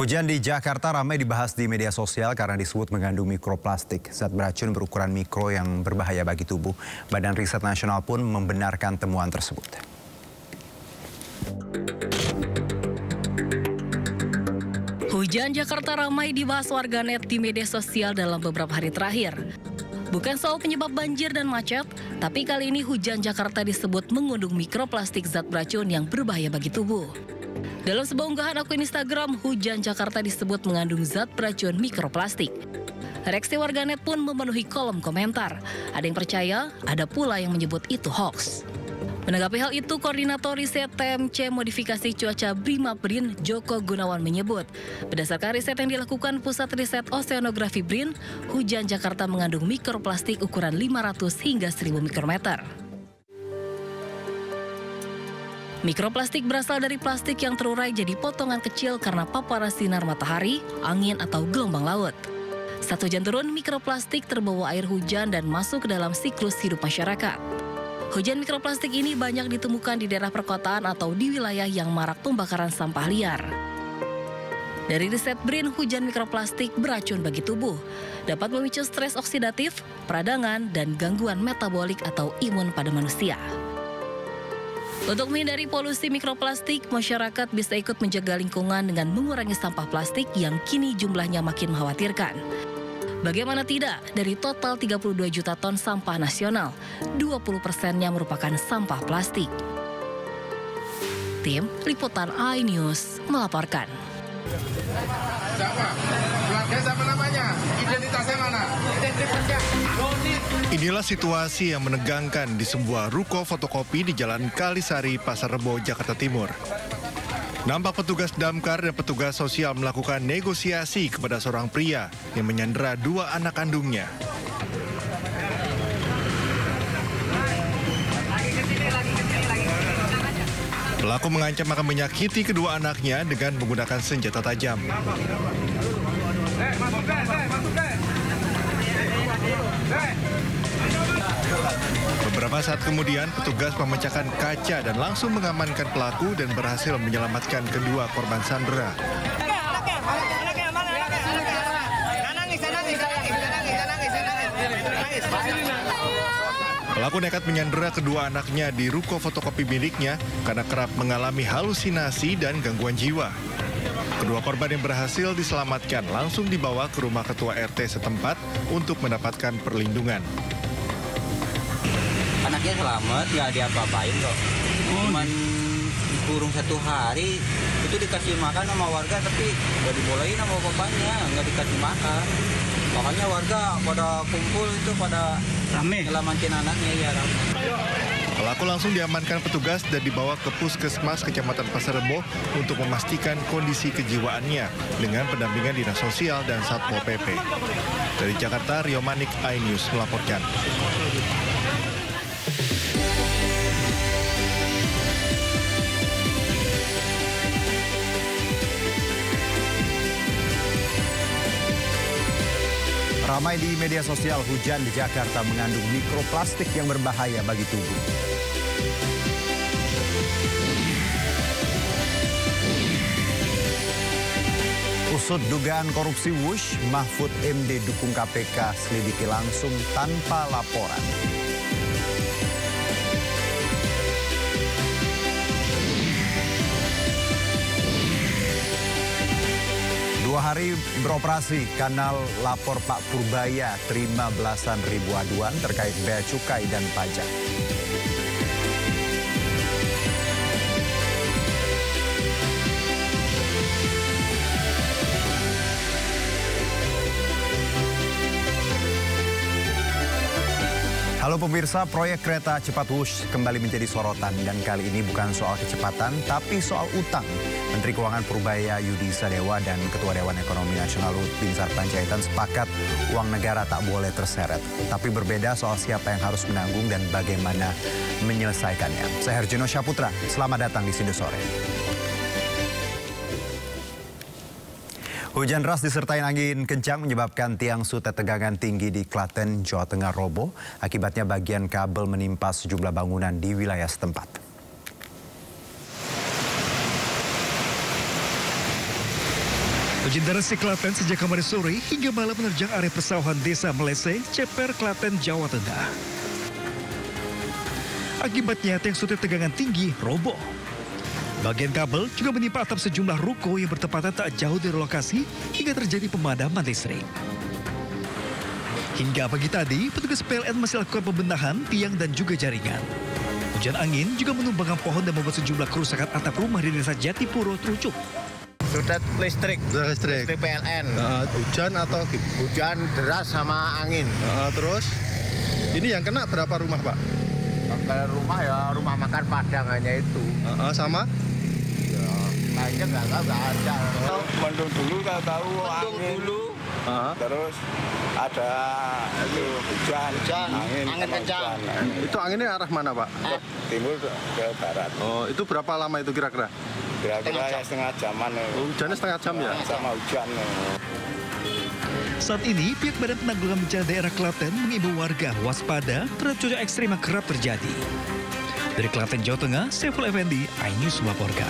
Hujan di Jakarta ramai dibahas di media sosial karena disebut mengandung mikroplastik, zat beracun berukuran mikro yang berbahaya bagi tubuh. Badan Riset Nasional pun membenarkan temuan tersebut. Hujan Jakarta ramai dibahas warganet di media sosial dalam beberapa hari terakhir. Bukan soal penyebab banjir dan macet, tapi kali ini hujan Jakarta disebut mengandung mikroplastik zat beracun yang berbahaya bagi tubuh. Dalam sebuah unggahan akun Instagram, hujan Jakarta disebut mengandung zat beracun mikroplastik. Reaksi warganet pun memenuhi kolom komentar. Ada yang percaya, ada pula yang menyebut itu hoax. Menanggapi hal itu, Koordinator Riset TMC Modifikasi Cuaca BRIMAPRIN Joko Gunawan menyebut, berdasarkan riset yang dilakukan Pusat Riset Oseanografi BRIN, hujan Jakarta mengandung mikroplastik ukuran 500 hingga 1000 mikrometer. Mikroplastik berasal dari plastik yang terurai jadi potongan kecil karena paparan sinar matahari, angin, atau gelombang laut. Saat hujan turun, mikroplastik terbawa air hujan dan masuk ke dalam siklus hidup masyarakat. Hujan mikroplastik ini banyak ditemukan di daerah perkotaan atau di wilayah yang marak pembakaran sampah liar. Dari riset BRIN, hujan mikroplastik beracun bagi tubuh, dapat memicu stres oksidatif, peradangan, dan gangguan metabolik atau imun pada manusia. Untuk menghindari polusi mikroplastik, masyarakat bisa ikut menjaga lingkungan dengan mengurangi sampah plastik yang kini jumlahnya makin mengkhawatirkan. Bagaimana tidak, dari total 32 juta ton sampah nasional, 20%-nya merupakan sampah plastik. Tim Liputan iNews melaporkan. Siapa? Keluarga siapa namanya? Identitasnya mana? Identitasnya. Inilah situasi yang menegangkan di sebuah ruko fotokopi di Jalan Kalisari, Pasar Rebo, Jakarta Timur. Nampak petugas damkar dan petugas sosial melakukan negosiasi kepada seorang pria yang menyandera dua anak kandungnya. Pelaku mengancam akan menyakiti kedua anaknya dengan menggunakan senjata tajam. Beberapa saat kemudian, petugas memecahkan kaca dan langsung mengamankan pelaku dan berhasil menyelamatkan kedua korban sandera. Pelaku nekat menyandera kedua anaknya di ruko fotokopi miliknya karena kerap mengalami halusinasi dan gangguan jiwa. Kedua korban yang berhasil diselamatkan langsung dibawa ke rumah ketua RT setempat untuk mendapatkan perlindungan. Anaknya selamat, nggak diapa-apain kok. Cuman kurung 1 hari, itu dikasih makan sama warga tapi nggak dibolehin sama bapaknya, nggak dikasih makan. Makanya warga pada kumpul itu pada nyelamatin anaknya ya. Pelaku langsung diamankan petugas dan dibawa ke Puskesmas Kecamatan Pasar Rebo untuk memastikan kondisi kejiwaannya dengan pendampingan Dinas Sosial dan Satpol PP. Dari Jakarta, Rio Manik, iNews melaporkan. Ramai di media sosial, hujan di Jakarta mengandung mikroplastik yang berbahaya bagi tubuh. Usut dugaan korupsi Wush, Mahfud MD dukung KPK selidiki langsung tanpa laporan. Dua hari beroperasi, kanal Lapor Pak Purbaya terima belasan ribu aduan terkait bea cukai dan pajak. Halo pemirsa, proyek kereta cepat Wush kembali menjadi sorotan dan kali ini bukan soal kecepatan tapi soal utang. Menteri Keuangan Purbaya Yudi Sadewa dan Ketua Dewan Ekonomi Nasional Luhut Binsar Panjaitan sepakat uang negara tak boleh terseret. Tapi berbeda soal siapa yang harus menanggung dan bagaimana menyelesaikannya. Saya Herjino Syaputra, selamat datang di Sido Sore. Hujan deras disertai angin kencang menyebabkan tiang sutet tegangan tinggi di Klaten, Jawa Tengah roboh. Akibatnya bagian kabel menimpa sejumlah bangunan di wilayah setempat. Hujan deras di Klaten sejak kemarin sore hingga malam menerjang area persawahan desa Melese, Ceper, Klaten, Jawa Tengah. Akibatnya tiang sutri tegangan tinggi roboh. Bagian kabel juga menimpa atap sejumlah ruko yang bertepatan tak jauh dari lokasi hingga terjadi pemadaman listrik. Hingga pagi tadi, petugas PLN masih lakukan pembenahan tiang dan juga jaringan. Hujan angin juga menumbangkan pohon dan membuat sejumlah kerusakan atap rumah di desa Jatipuro terucuk. Sudah listrik PLN. Hujan atau Hujan deras sama angin. terus ini yang kena berapa rumah, Pak? Kalau rumah ya rumah makan Padang hanya itu. Sama? Ya, lainnya nggak ada. Mendung dulu nggak tahu angin. Dulu. Terus ada itu hujan, angin kencang. Itu anginnya arah mana, Pak? Timur ke barat. Oh, itu berapa lama itu kira-kira? Kira-kira ya setengah jaman. Hujannya setengah jam ya? Sama hujan. Saat ini, pihak Badan Penanggulangan Bencana Daerah Klaten mengimbau warga waspada terhadap cuaca ekstrim yang kerap terjadi. Dari Klaten, Jawa Tengah, Saiful Effendi, iNews melaporkan.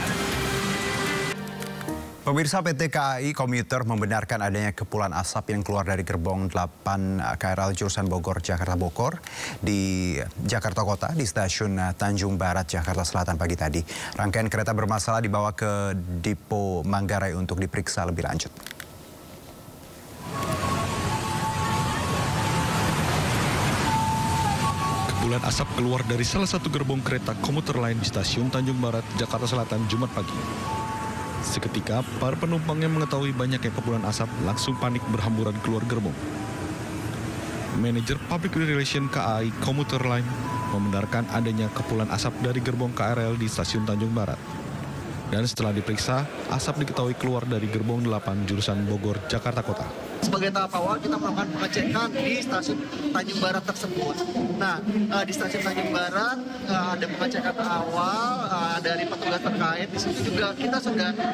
Pemirsa, PT KAI Komuter membenarkan adanya kepulan asap yang keluar dari gerbong 8 KRL jurusan Bogor-Jakarta Bogor di Jakarta Kota di stasiun Tanjung Barat, Jakarta Selatan pagi tadi. Rangkaian kereta bermasalah dibawa ke Depo Manggarai untuk diperiksa lebih lanjut. Kepulan asap keluar dari salah satu gerbong kereta komuter lain di stasiun Tanjung Barat, Jakarta Selatan, Jumat pagi. Seketika, para penumpang yang mengetahui banyaknya kepulan asap langsung panik berhamburan keluar gerbong. Manajer Public Relation KAI Komuter Line membenarkan adanya kepulan asap dari gerbong KRL di stasiun Tanjung Barat. Dan setelah diperiksa, asap diketahui keluar dari gerbong 8 jurusan Bogor, Jakarta Kota. Sebagai tahap awal kita melakukan pengecekan di stasiun Tanjung Barat tersebut. Nah, di stasiun Tanjung Barat ada pengecekan awal dari petugas terkait. Di situ juga kita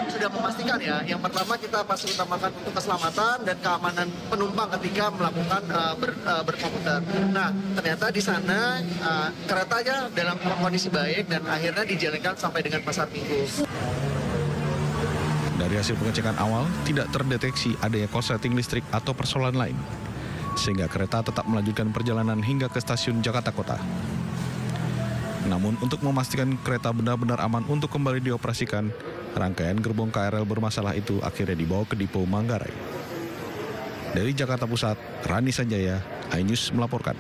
sudah memastikan ya. Yang pertama kita pasti utamakan untuk keselamatan dan keamanan penumpang ketika melakukan berkomuter. Nah, ternyata di sana keretanya dalam kondisi baik dan akhirnya dijalankan sampai dengan pasar Minggu. Dari hasil pengecekan awal, tidak terdeteksi adanya korsleting listrik atau persoalan lain, sehingga kereta tetap melanjutkan perjalanan hingga ke stasiun Jakarta Kota. Namun, untuk memastikan kereta benar-benar aman untuk kembali dioperasikan, rangkaian gerbong KRL bermasalah itu akhirnya dibawa ke Depo Manggarai. Dari Jakarta Pusat, Rani Sanjaya, iNews melaporkan.